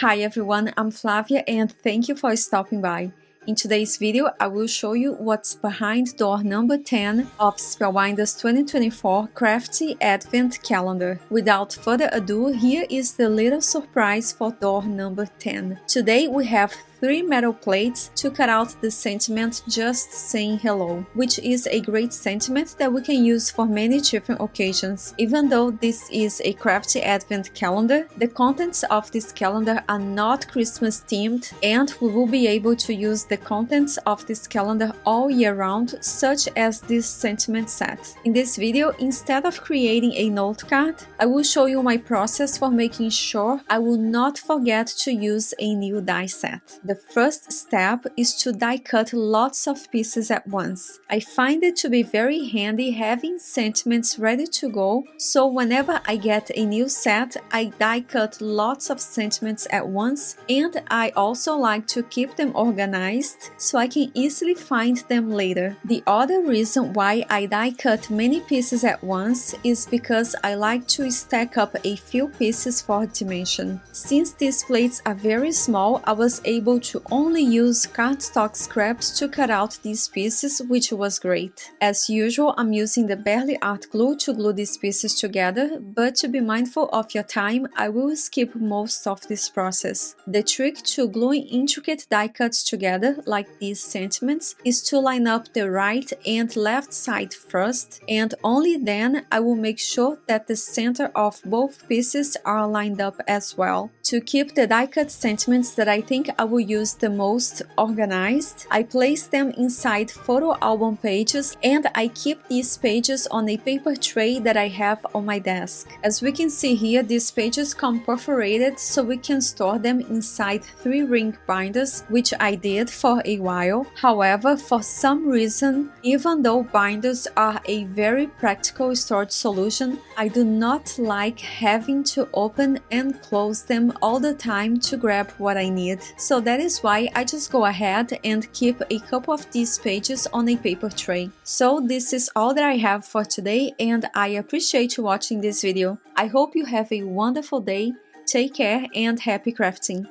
Hi everyone, I'm Flavia and thank you for stopping by. In today's video, I will show you what's behind door number 10 of Spellbinders 2024 Crafty Advent Calendar. Without further ado, here is the little surprise for door number 10. Today we have 3 metal plates to cut out the sentiment "just saying hello," which is a great sentiment that we can use for many different occasions. Even though this is a Crafty Advent Calendar, the contents of this calendar are not Christmas themed, and we will be able to use the contents of this calendar all year round, such as this sentiment set. In this video, instead of creating a note card, I will show you my process for making sure I will not forget to use a new die set. The first step is to die cut lots of pieces at once. I find it to be very handy having sentiments ready to go, so whenever I get a new set, I die cut lots of sentiments at once, and I also like to keep them organized so I can easily find them later. The other reason why I die cut many pieces at once is because I like to stack up a few pieces for dimension. Since these plates are very small, I was able to only use cardstock scraps to cut out these pieces, which was great. As usual, I'm using the Barely Art glue to glue these pieces together, but to be mindful of your time, I will skip most of this process. The trick to gluing intricate die cuts together, like these sentiments, is to line up the right and left side first, and only then I will make sure that the center of both pieces are lined up as well. To keep the die cut sentiments that I think I will use the most organized, I place them inside photo album pages, and I keep these pages on a paper tray that I have on my desk. As we can see here, these pages come perforated so we can store them inside 3 ring binders, which I did for a while. However, for some reason, even though binders are a very practical storage solution, I do not like having to open and close them all the time to grab what I need. So that is why I just go ahead and keep a couple of these pages on a paper tray. So this is all that I have for today, and I appreciate you watching this video. I hope you have a wonderful day, take care, and happy crafting!